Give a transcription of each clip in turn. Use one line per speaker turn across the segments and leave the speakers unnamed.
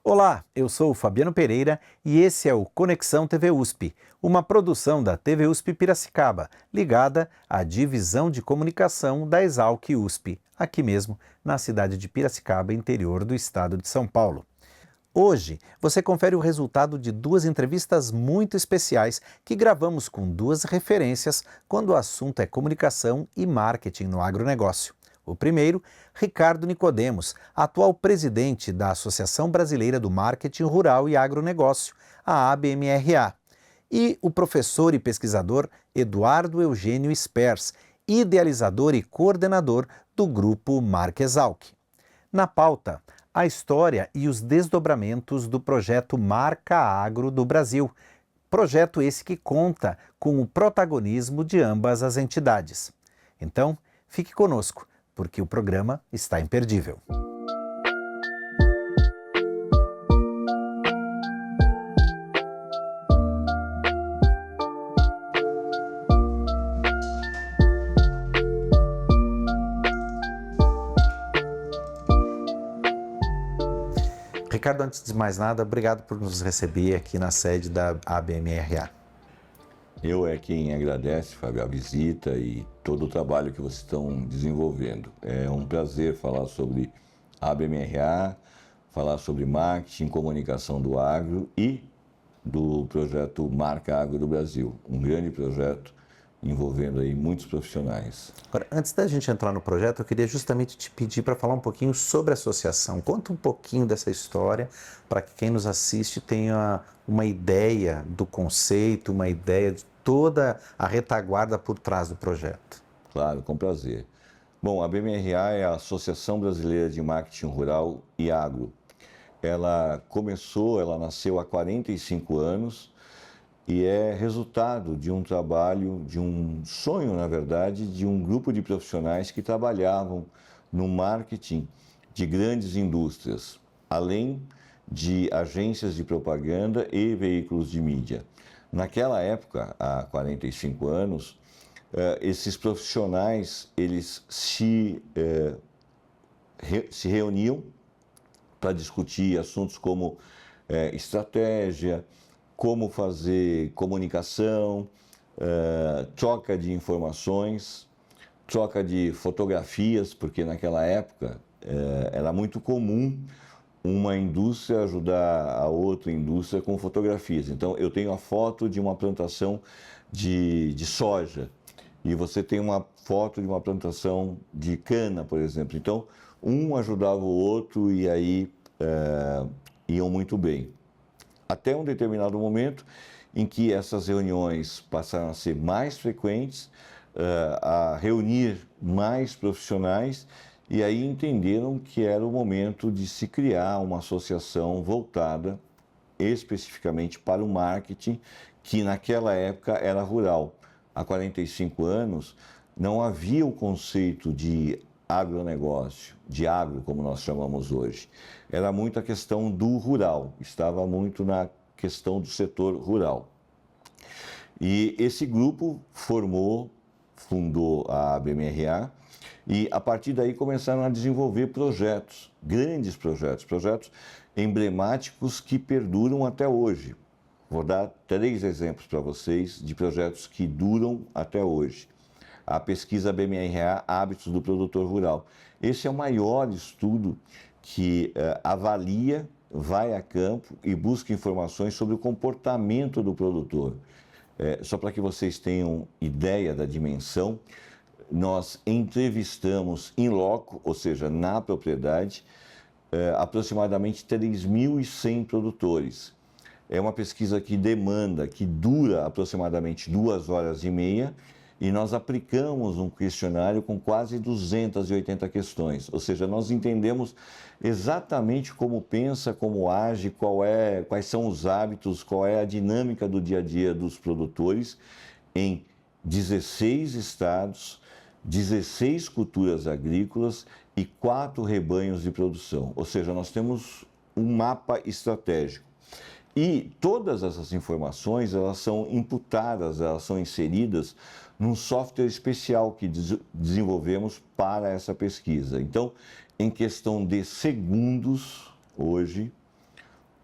Olá, eu sou o Fabiano Pereira e esse é o Conexão TV USP, uma produção da TV USP Piracicaba, ligada à Divisão de Comunicação da Exalc USP, aqui mesmo na cidade de Piracicaba, interior do estado de São Paulo. Hoje, você confere o resultado de duas entrevistas muito especiais que gravamos com duas referências quando o assunto é comunicação e marketing no agronegócio. O primeiro, Ricardo Nicodemos, atual presidente da Associação Brasileira do Marketing Rural e Agronegócio, a ABMRA. E o professor e pesquisador Eduardo Eugênio Spers, idealizador e coordenador do grupo Marc-Exalc. Na pauta, a história e os desdobramentos do projeto Marca Agro do Brasil. Projeto esse que conta com o protagonismo de ambas as entidades. Então, fique conosco, porque o programa está imperdível. Ricardo, antes de mais nada, obrigado por nos receber aqui na sede da ABMRA.
Eu é quem agradece, Fábio, a visita e todo o trabalho que vocês estão desenvolvendo. É um prazer falar sobre a ABMRA, falar sobre marketing, comunicação do agro e do projeto Marca Agro do Brasil, um grande projeto envolvendo aí muitos profissionais.
Agora, antes da gente entrar no projeto, eu queria justamente te pedir para falar um pouquinho sobre a associação. Conta um pouquinho dessa história para que quem nos assiste tenha uma ideia do conceito, uma ideia de toda a retaguarda por trás do projeto.
Claro, com prazer. Bom, a ABMRA é a Associação Brasileira de Marketing Rural e Agro. Ela nasceu há 45 anos e é resultado de um trabalho, de um sonho, na verdade, de um grupo de profissionais que trabalhavam no marketing de grandes indústrias, além de agências de propaganda e veículos de mídia. Naquela época, há 45 anos, esses profissionais eles se reuniam para discutir assuntos como estratégia, como fazer comunicação, troca de informações, troca de fotografias, porque naquela época era muito comum uma indústria ajudar a outra indústria com fotografias. Então, eu tenho a foto de uma plantação de soja e você tem uma foto de uma plantação de cana, por exemplo. Então, um ajudava o outro e aí iam muito bem. Até um determinado momento em que essas reuniões passaram a ser mais frequentes, a reunir mais profissionais e aí entenderam que era o momento de se criar uma associação voltada especificamente para o marketing, que naquela época era rural. Há 45 anos não havia o conceito de agronegócio, de agro, como nós chamamos hoje. Era muito a questão do rural, estava muito na questão do setor rural. E esse grupo fundou a ABMRA e a partir daí começaram a desenvolver projetos, grandes projetos emblemáticos que perduram até hoje. Vou dar 3 exemplos para vocês de projetos que duram até hoje. A pesquisa ABMRA Hábitos do Produtor Rural. Esse é o maior estudo que avalia, vai a campo e busca informações sobre o comportamento do produtor. Só para que vocês tenham ideia da dimensão, nós entrevistamos in loco, ou seja, na propriedade, aproximadamente 3.100 produtores. É uma pesquisa que dura aproximadamente 2h30 e nós aplicamos um questionário com quase 280 questões. Ou seja, nós entendemos exatamente como pensa, como age, quais são os hábitos, qual é a dinâmica do dia a dia dos produtores em 16 estados, 16 culturas agrícolas e 4 rebanhos de produção. Ou seja, nós temos um mapa estratégico. E todas essas informações, elas são imputadas, elas são inseridas num software especial que desenvolvemos para essa pesquisa. Então, em questão de segundos, hoje,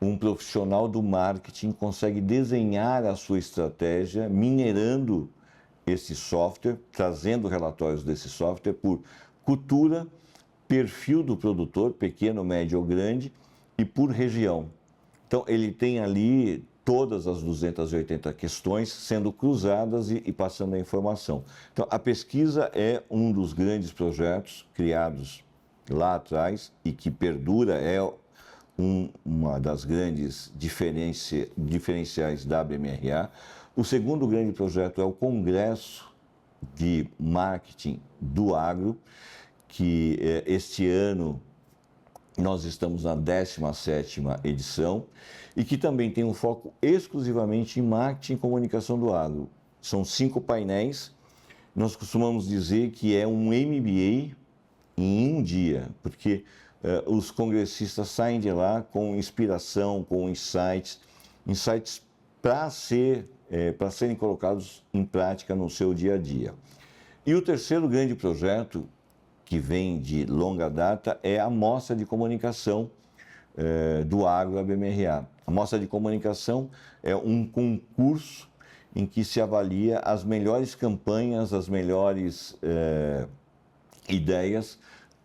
um profissional do marketing consegue desenhar a sua estratégia minerando esse software, trazendo relatórios desse software por cultura, perfil do produtor, pequeno, médio ou grande, e por região. Então, ele tem ali todas as 280 questões sendo cruzadas e passando a informação. Então, a pesquisa é um dos grandes projetos criados lá atrás e que perdura, é uma das grandes diferenciais da ABMRA. O segundo grande projeto é o Congresso de Marketing do Agro, que este ano nós estamos na 17ª edição e que também tem um foco exclusivamente em marketing e comunicação do agro. São 5 painéis, nós costumamos dizer que é um MBA em um dia, porque os congressistas saem de lá com inspiração, com insights para serem colocados em prática no seu dia a dia. E o terceiro grande projeto, que vem de longa data, é a Mostra de Comunicação do Agro ABMRA. A Mostra de Comunicação é um concurso em que se avalia as melhores campanhas, as melhores ideias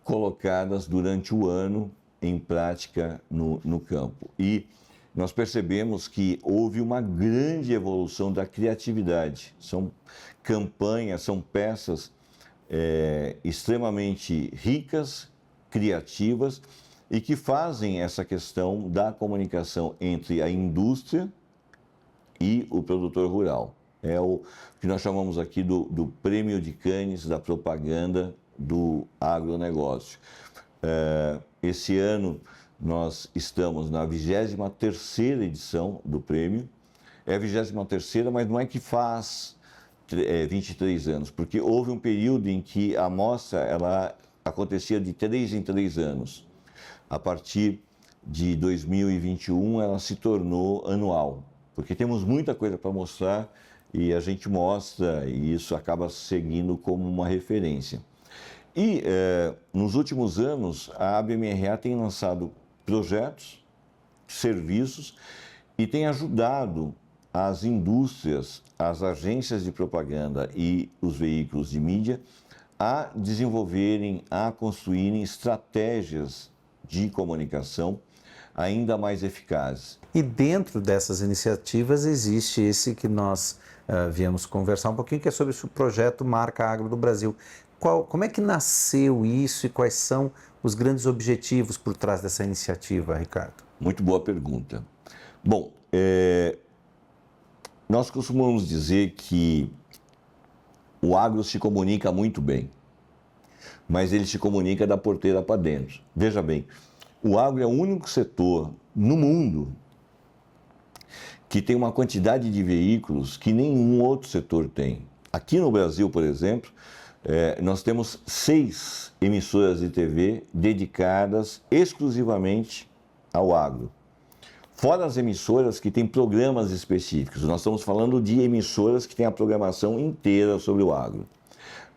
colocadas durante o ano em prática no campo. E nós percebemos que houve uma grande evolução da criatividade. São campanhas, são peças extremamente ricas, criativas e que fazem essa questão da comunicação entre a indústria e o produtor rural. É o que nós chamamos aqui do Prêmio de Cannes da propaganda do agronegócio. Esse ano nós estamos na 23ª edição do prêmio. É a 23ª, mas não é que faz 23 anos, porque houve um período em que a mostra ela acontecia de 3 em 3 anos. A partir de 2021 ela se tornou anual, porque temos muita coisa para mostrar e a gente mostra e isso acaba seguindo como uma referência. E nos últimos anos a ABMRA tem lançado projetos, serviços e tem ajudado as indústrias, as agências de propaganda e os veículos de mídia a desenvolverem, a construírem estratégias de comunicação ainda mais eficazes.
E dentro dessas iniciativas existe esse que nós viemos conversar um pouquinho, que é sobre o projeto Marca Agro do Brasil. Como é que nasceu isso e quais são os grandes objetivos por trás dessa iniciativa, Ricardo?
Muito boa pergunta. Bom, nós costumamos dizer que o agro se comunica muito bem, mas ele se comunica da porteira para dentro. Veja bem, o agro é o único setor no mundo que tem uma quantidade de veículos que nenhum outro setor tem. Aqui no Brasil, por exemplo, nós temos 6 emissoras de TV dedicadas exclusivamente ao agro. Fora as emissoras que têm programas específicos, nós estamos falando de emissoras que têm a programação inteira sobre o agro.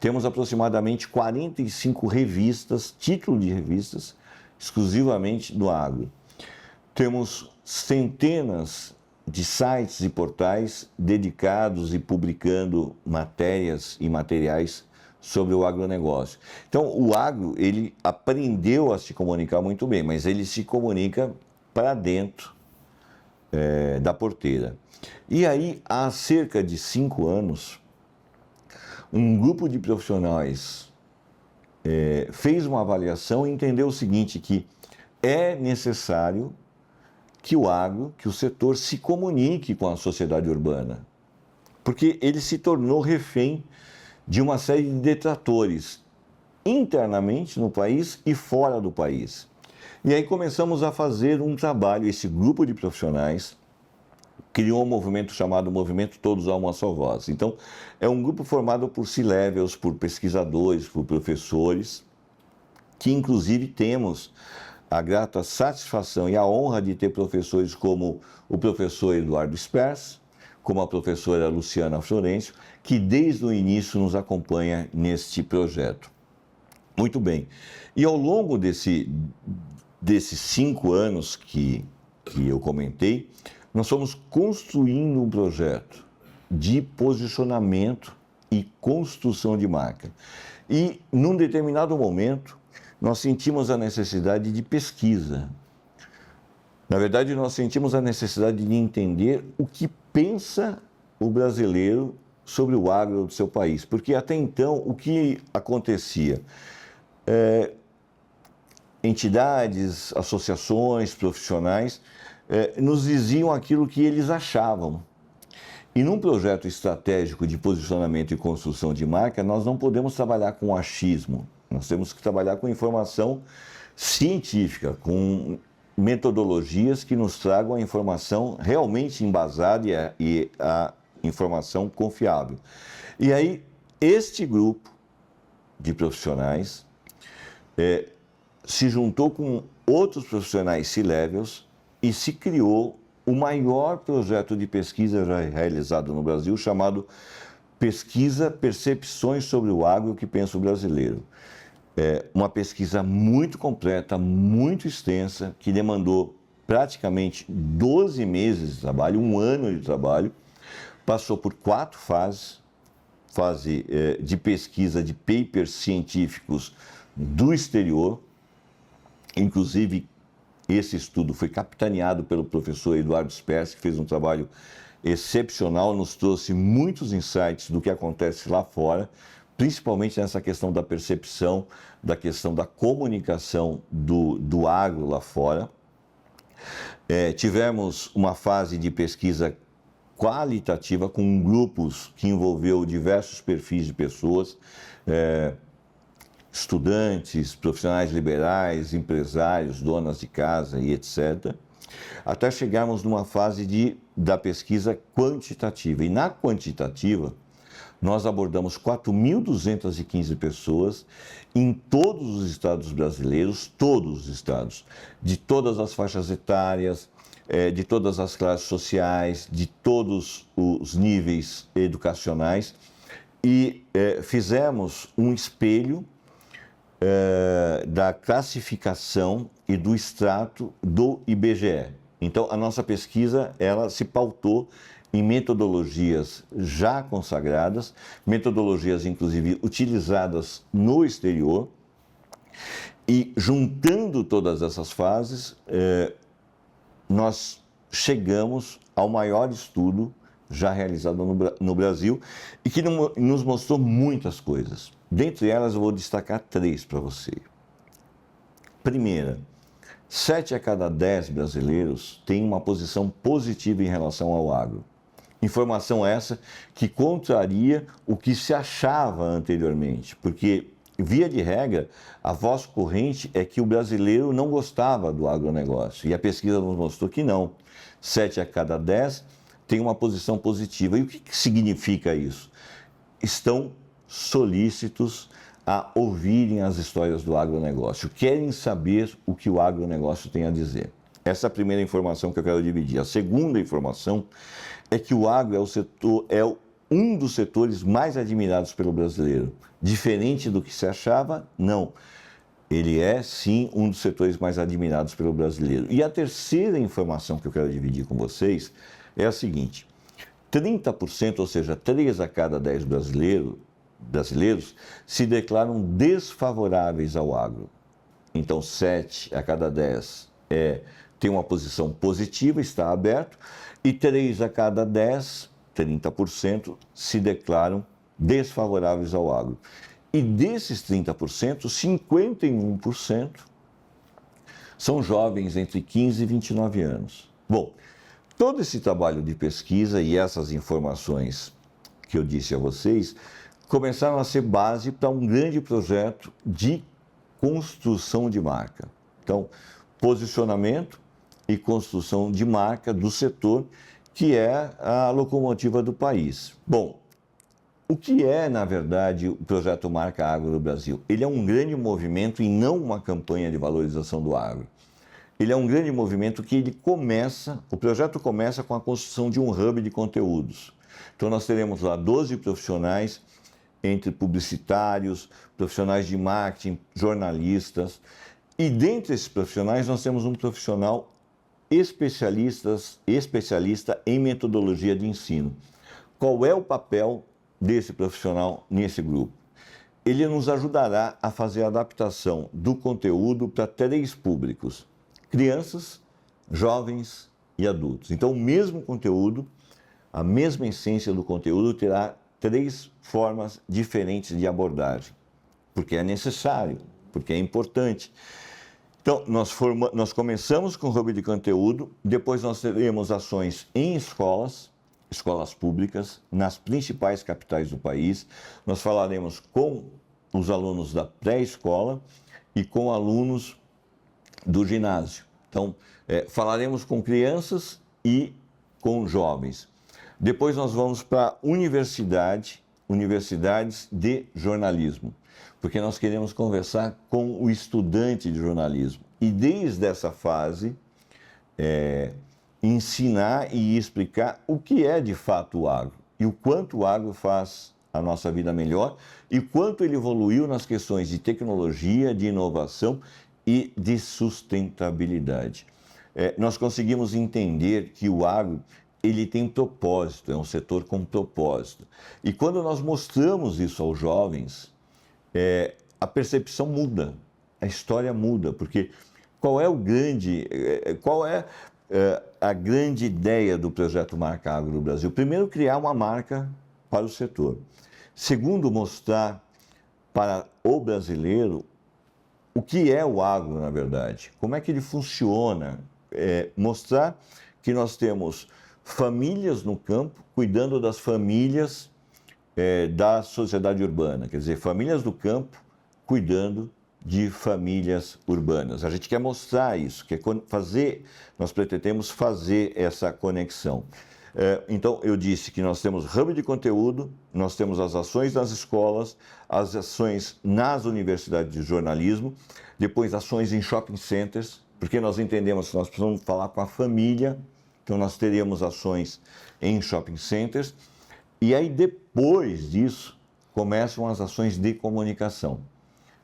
Temos aproximadamente 45 revistas, títulos de revistas, exclusivamente do agro. Temos centenas de sites e portais dedicados e publicando matérias e materiais sobre o agronegócio. Então, o agro, ele aprendeu a se comunicar muito bem, mas ele se comunica para dentro da porteira. E aí, há cerca de 5 anos, um grupo de profissionais fez uma avaliação e entendeu o seguinte, que é necessário que o agro, que o setor se comunique com a sociedade urbana, porque ele se tornou refém de uma série de detratores internamente no país e fora do país. E aí começamos a fazer um trabalho, esse grupo de profissionais criou um movimento chamado Movimento Todos a Uma Só Voz. Então, é um grupo formado por C-levels, por pesquisadores, por professores, que inclusive temos a grata satisfação e a honra de ter professores como o professor Eduardo Spers, como a professora Luciana Florencio, que desde o início nos acompanha neste projeto. Muito bem. E ao longo desses 5 anos que eu comentei, nós fomos construindo um projeto de posicionamento e construção de marca. E, num determinado momento, nós sentimos a necessidade de pesquisa. Na verdade, nós sentimos a necessidade de entender o que pensa o brasileiro sobre o agro do seu país. Porque, até então, o que acontecia? Entidades, associações, profissionais nos diziam aquilo que eles achavam. E num projeto estratégico de posicionamento e construção de marca, nós não podemos trabalhar com achismo. Nós temos que trabalhar com informação científica, com metodologias que nos tragam a informação realmente embasada e a informação confiável. E aí, este grupo de profissionais se juntou com outros profissionais C-levels e se criou o maior projeto de pesquisa já realizado no Brasil, chamado Pesquisa Percepções sobre o Agro que Pensa o Brasileiro. Uma pesquisa muito completa, muito extensa, que demandou praticamente 12 meses de trabalho, 1 ano de trabalho, passou por 4 fases, fase de pesquisa de papers científicos do exterior, inclusive esse estudo foi capitaneado pelo professor Eduardo Spers, que fez um trabalho excepcional, nos trouxe muitos insights do que acontece lá fora, principalmente nessa questão da percepção, da questão da comunicação do agro lá fora. Tivemos uma fase de pesquisa qualitativa com grupos que envolveu diversos perfis de pessoas, estudantes, profissionais liberais, empresários, donas de casa e etc., até chegarmos numa fase da pesquisa quantitativa. E na quantitativa, nós abordamos 4.215 pessoas em todos os estados brasileiros, todos os estados, de todas as faixas etárias, de todas as classes sociais, de todos os níveis educacionais, e fizemos um espelho da classificação e do extrato do IBGE. Então, a nossa pesquisa, ela se pautou em metodologias já consagradas, metodologias, inclusive, utilizadas no exterior, e juntando todas essas fases, nós chegamos ao maior estudo já realizado no Brasil e que nos mostrou muitas coisas. Dentre elas, eu vou destacar 3 para você. Primeira, 7 a cada 10 brasileiros têm uma posição positiva em relação ao agro. Informação essa que contraria o que se achava anteriormente, porque, via de regra, a voz corrente é que o brasileiro não gostava do agronegócio, e a pesquisa nos mostrou que não. 7 a cada 10 têm uma posição positiva. E o que significa isso? Estão solícitos a ouvirem as histórias do agronegócio, querem saber o que o agronegócio tem a dizer. Essa é a primeira informação que eu quero dividir. A segunda informação é que o agro é um dos setores mais admirados pelo brasileiro. Diferente do que se achava, não. Ele é, sim, um dos setores mais admirados pelo brasileiro. E a terceira informação que eu quero dividir com vocês é a seguinte: 30%, ou seja, 3 a cada 10 brasileiros se declaram desfavoráveis ao agro. Então, 7 a cada 10 tem uma posição positiva, está aberto, e 3 a cada 10, 30%, se declaram desfavoráveis ao agro. E desses 30%, 51% são jovens entre 15 e 29 anos. Bom, todo esse trabalho de pesquisa e essas informações que eu disse a vocês começaram a ser base para um grande projeto de construção de marca. Então, posicionamento e construção de marca do setor, que é a locomotiva do país. Bom, O que é, na verdade, o projeto Marca Agro no Brasil? Ele é um grande movimento e não uma campanha de valorização do agro. Ele é um grande movimento que o projeto começa com a construção de um hub de conteúdos. Então nós teremos lá 12 profissionais, entre publicitários, profissionais de marketing, jornalistas, e dentre esses profissionais nós temos um profissional especialista em metodologia de ensino. Qual é o papel desse profissional nesse grupo? Ele nos ajudará a fazer a adaptação do conteúdo para 3 públicos: crianças, jovens e adultos. Então, o mesmo conteúdo, a mesma essência do conteúdo terá 3 formas diferentes de abordagem, porque é necessário, porque é importante. Então, nós começamos com o hub de conteúdo, depois nós teremos ações em escolas públicas, nas principais capitais do país. Nós falaremos com os alunos da pré-escola e com alunos do ginásio. Então, falaremos com crianças e com jovens. Depois nós vamos para universidades de jornalismo, porque nós queremos conversar com o estudante de jornalismo. E desde essa fase, ensinar e explicar o que é de fato o agro e o quanto o agro faz a nossa vida melhor e quanto ele evoluiu nas questões de tecnologia, de inovação e de sustentabilidade. Nós conseguimos entender que o agro ele tem propósito, é um setor com propósito. E quando nós mostramos isso aos jovens, a percepção muda, a história muda, porque qual é a grande ideia do projeto Marca Agro no Brasil? Primeiro, criar uma marca para o setor. Segundo, mostrar para o brasileiro o que é o agro, na verdade, como é que ele funciona, mostrar que nós temos famílias no campo cuidando das famílias da sociedade urbana, quer dizer, famílias do campo cuidando de famílias urbanas. A gente quer mostrar isso, nós pretendemos fazer essa conexão. Então, eu disse que nós temos hub de conteúdo, nós temos as ações nas escolas, as ações nas universidades de jornalismo, depois ações em shopping centers, porque nós entendemos que nós precisamos falar com a família, então nós teríamos ações em shopping centers, e aí depois disso começam as ações de comunicação.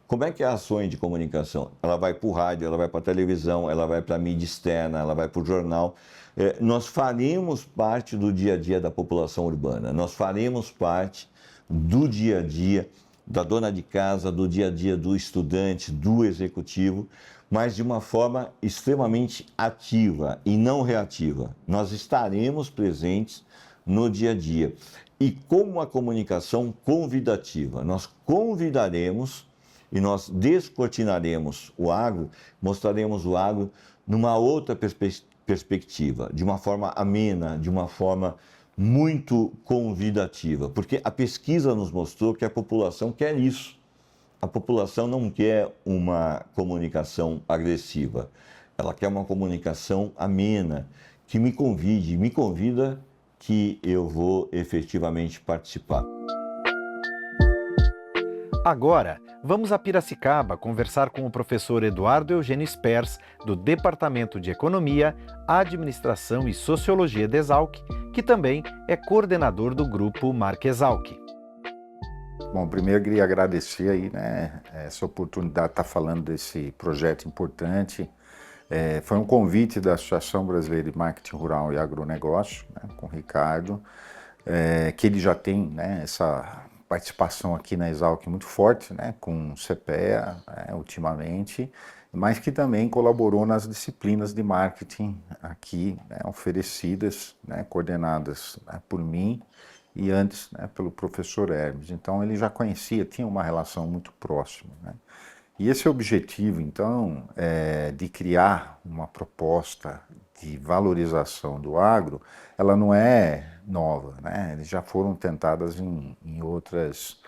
Como é que é a ação de comunicação? Ela vai para o rádio, ela vai para a televisão, ela vai para a mídia externa, ela vai para o jornal. Nós faremos parte do dia a dia da população urbana, nós faremos parte do dia a dia da dona de casa, do dia a dia do estudante, do executivo, mas de uma forma extremamente ativa e não reativa. Nós estaremos presentes no dia a dia. E com uma comunicação convidativa, nós convidaremos e nós descortinaremos o agro, mostraremos o agro numa outra perspectiva, de uma forma amena, de uma forma muito convidativa, porque a pesquisa nos mostrou que a população quer isso. A população não quer uma comunicação agressiva, ela quer uma comunicação amena, que me convida que eu vou efetivamente participar.
Agora, vamos a Piracicaba conversar com o professor Eduardo Eugênio Spers, do Departamento de Economia, Administração e Sociologia da Exalc, que também é coordenador do grupo Marca Exalc.
Bom, primeiro eu queria agradecer aí, essa oportunidade de estar falando desse projeto importante. Foi um convite da Associação Brasileira de Marketing Rural e Agronegócio, com o Ricardo, que ele já tem essa participação aqui na Exalc muito forte, com o CPEA, ultimamente, mas que também colaborou nas disciplinas de marketing aqui, oferecidas, coordenadas por mim e antes pelo professor Hermes. Então ele já conhecia, tinha uma relação muito próxima. E esse objetivo, então, de criar uma proposta de valorização do agro, ela não é nova, Eles já foram tentadas em outras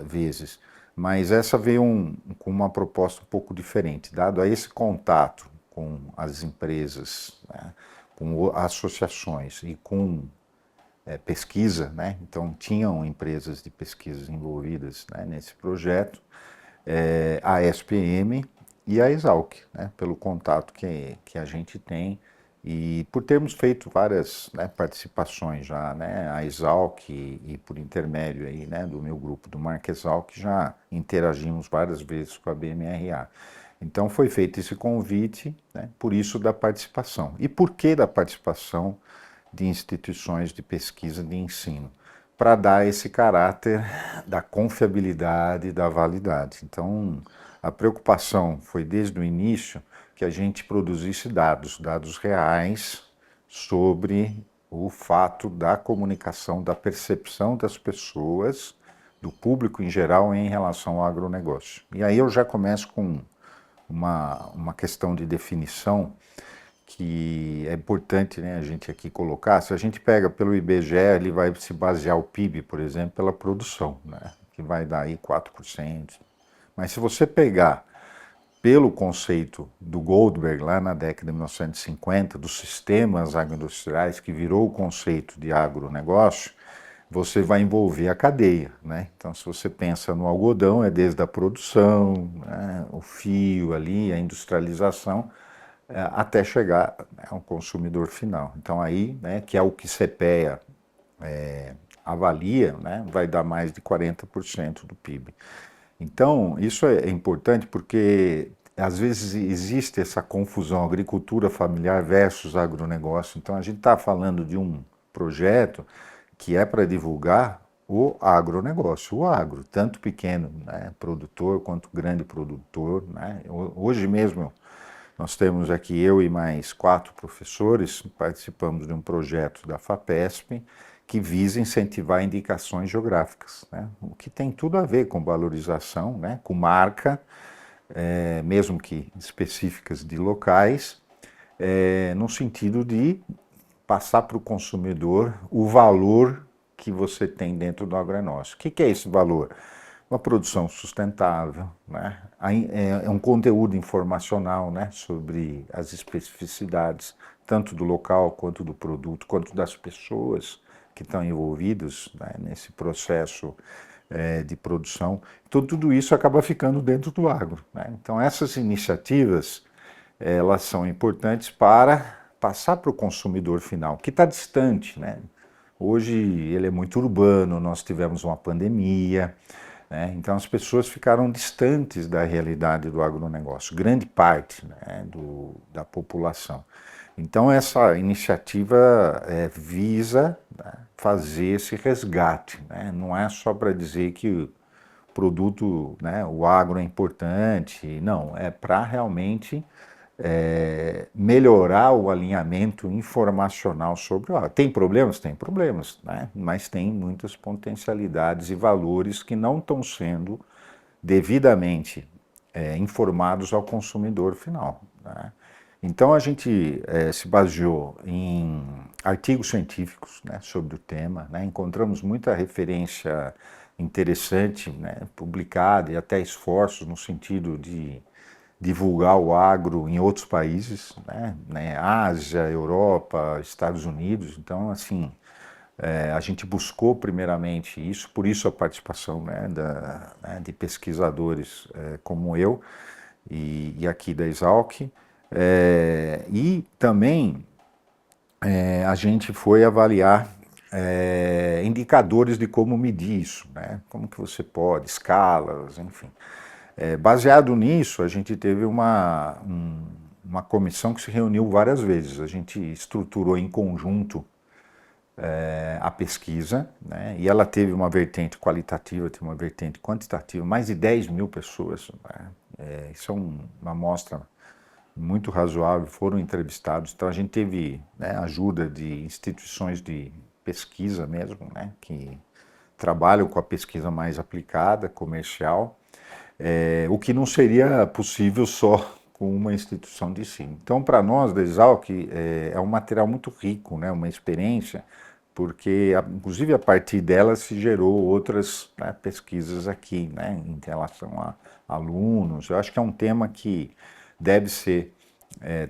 vezes, mas essa veio com uma proposta um pouco diferente, dado a esse contato com as empresas, com associações e com pesquisa, né? Então tinham empresas de pesquisa envolvidas, né, nesse projeto, a SPM e a Exalc, né, pelo contato que a gente tem e por termos feito várias, né, participações já, né, a Exalc e por intermédio aí, né, do meu grupo do Marca Exalc já interagimos várias vezes com a BMRA. Então foi feito esse convite, né, por isso da participação. E por que da participação de instituições de pesquisa de ensino? Para dar esse caráter da confiabilidade, da validade. Então, a preocupação foi desde o início que a gente produzisse dados reais sobre o fato da comunicação, da percepção das pessoas, do público em geral em relação ao agronegócio. E aí eu já começo com uma questão de definição que é importante, né, a gente aqui colocar. Se a gente pega pelo IBGE, ele vai se basear o PIB, por exemplo, pela produção, né, que vai dar aí 4%. Mas se você pegar pelo conceito do Goldberg, lá na década de 1950, dos sistemas agroindustriais, que virou o conceito de agronegócio, você vai envolver a cadeia, né? Então, se você pensa no algodão, é desde a produção, né, o fio ali, a industrialização, até chegar, né, ao consumidor final. Então aí, né, que é o que CPEA avalia, né, vai dar mais de 40% do PIB. Então isso é importante porque às vezes existe essa confusão, agricultura familiar versus agronegócio. Então a gente está falando de um projeto que é para divulgar o agronegócio, o agro, tanto pequeno, né, produtor quanto grande produtor, né. Hoje mesmo nós temos aqui, eu e mais 4 professores, participamos de um projeto da FAPESP que visa incentivar indicações geográficas, né? O que tem tudo a ver com valorização, né? Com marca, mesmo que específicas de locais, no sentido de passar para o consumidor o valor que você tem dentro do agronegócio. O que é esse valor? Uma produção sustentável, né? É um conteúdo informacional, né, sobre as especificidades, tanto do local, quanto do produto, quanto das pessoas que estão envolvidas, né, nesse processo de produção. Então, tudo isso acaba ficando dentro do agro, né? Então, essas iniciativas, elas são importantes para passar para o consumidor final, que está distante, né? Hoje ele é muito urbano, nós tivemos uma pandemia, né? Então as pessoas ficaram distantes da realidade do agronegócio, grande parte, né, da população. Então essa iniciativa visa, né, fazer esse resgate, né? Não é só para dizer que o produto, né, o agro é importante, não, é para realmente melhorar o alinhamento informacional sobre o agro. Tem problemas? Tem problemas, né? Mas tem muitas potencialidades e valores que não estão sendo devidamente informados ao consumidor final, né? Então a gente se baseou em artigos científicos, né, sobre o tema, né? Encontramos muita referência interessante, né, publicada e até esforços no sentido de divulgar o agro em outros países, né, Ásia, Europa, Estados Unidos. Então, assim, a gente buscou primeiramente isso, por isso a participação, né, de pesquisadores como eu e aqui da Exalc. E também a gente foi avaliar indicadores de como medir isso, né, como que você pode, escalas, enfim. Baseado nisso, a gente teve uma comissão que se reuniu várias vezes. A gente estruturou em conjunto a pesquisa, né? E ela teve uma vertente qualitativa, teve uma vertente quantitativa, mais de 10 mil pessoas, né? Isso é uma amostra muito razoável, foram entrevistados. Então a gente teve, né, ajuda de instituições de pesquisa mesmo, né, que trabalham com a pesquisa mais aplicada, comercial, o que não seria possível só com uma instituição de ensino. Então, para nós da Exalc, é um material muito rico, né, uma experiência, porque, inclusive, a partir dela se gerou outras, né, pesquisas aqui, né, em relação a alunos. Eu acho que é um tema que deve ser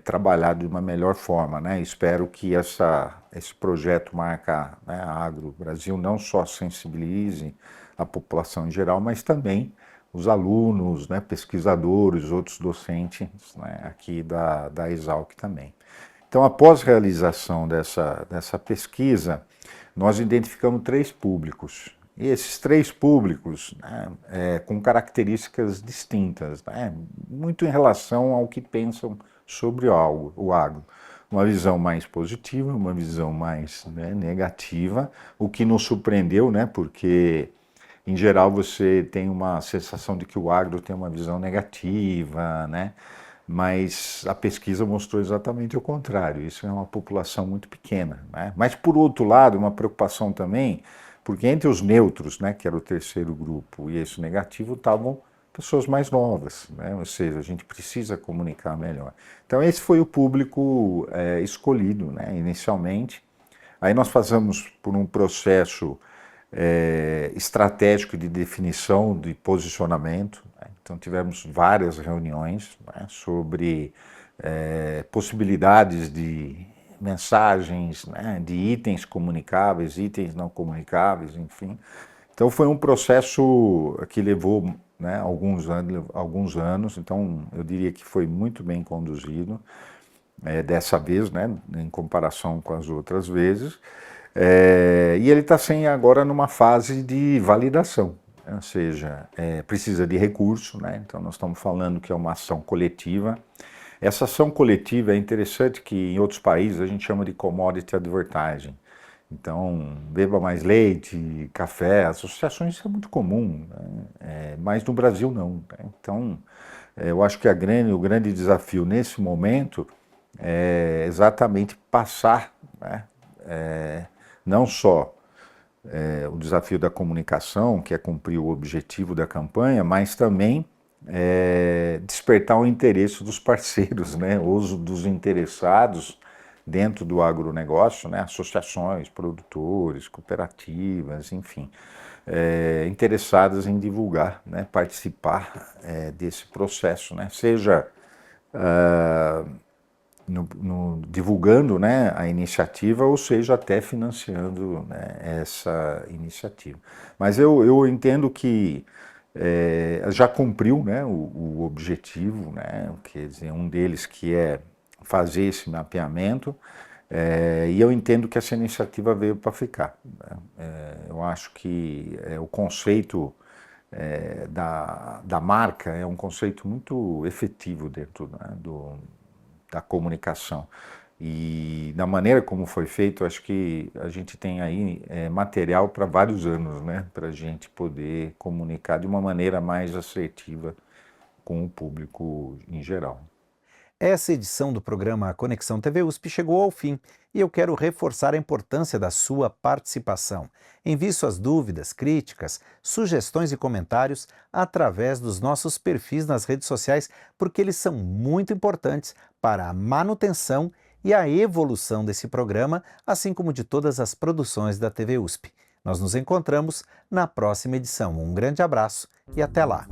trabalhado de uma melhor forma, né? Espero que esse projeto Marca, né, Agro Brasil não só sensibilize a população em geral, mas também os alunos, né, pesquisadores, outros docentes, né, aqui da Exalc também. Então, após realização dessa pesquisa, nós identificamos 3 públicos. E esses 3 públicos, né, com características distintas, né, muito em relação ao que pensam sobre o agro. Uma visão mais positiva, uma visão mais, né, negativa, o que nos surpreendeu, né, porque em geral você tem uma sensação de que o agro tem uma visão negativa, né, mas a pesquisa mostrou exatamente o contrário. Isso é uma população muito pequena, né? Mas, por outro lado, uma preocupação também, porque entre os neutros, né, que era o terceiro grupo, e esse negativo, estavam pessoas mais novas, né? Ou seja, a gente precisa comunicar melhor. Então, esse foi o público escolhido, né, inicialmente. Aí nós passamos por um processo estratégico de definição de posicionamento, né? Então tivemos várias reuniões, né, sobre possibilidades de mensagens, né, de itens comunicáveis, itens não comunicáveis, enfim. Então foi um processo que levou, né, alguns anos, então eu diria que foi muito bem conduzido dessa vez, né, em comparação com as outras vezes. E ele está agora numa fase de validação, né? Ou seja, precisa de recurso, né? Então nós estamos falando que é uma ação coletiva. Essa ação coletiva é interessante que em outros países a gente chama de commodity advertising. Então, beba mais leite, café, associações, isso é muito comum, né? Mas no Brasil não, né? Então, eu acho que o grande desafio nesse momento é exatamente passar, né, não só o desafio da comunicação, que é cumprir o objetivo da campanha, mas também despertar o interesse dos parceiros, né, dos interessados dentro do agronegócio, né, associações, produtores, cooperativas, enfim, interessadas em divulgar, né, participar desse processo, né, seja divulgando, né, a iniciativa, ou seja, até financiando, né, essa iniciativa. Mas eu entendo que já cumpriu, né, o objetivo, né, quer dizer, um deles que é fazer esse mapeamento, e eu entendo que essa iniciativa veio para ficar, né? Eu acho que o conceito da marca é um conceito muito efetivo dentro, né, da comunicação. E da maneira como foi feito, acho que a gente tem aí material para vários anos, né, para a gente poder comunicar de uma maneira mais assertiva com o público em geral.
Essa edição do programa Conexão TV USP chegou ao fim e eu quero reforçar a importância da sua participação. Envie suas dúvidas, críticas, sugestões e comentários através dos nossos perfis nas redes sociais, porque eles são muito importantes para a manutenção e a evolução desse programa, assim como de todas as produções da TV USP. Nós nos encontramos na próxima edição. Um grande abraço e até lá!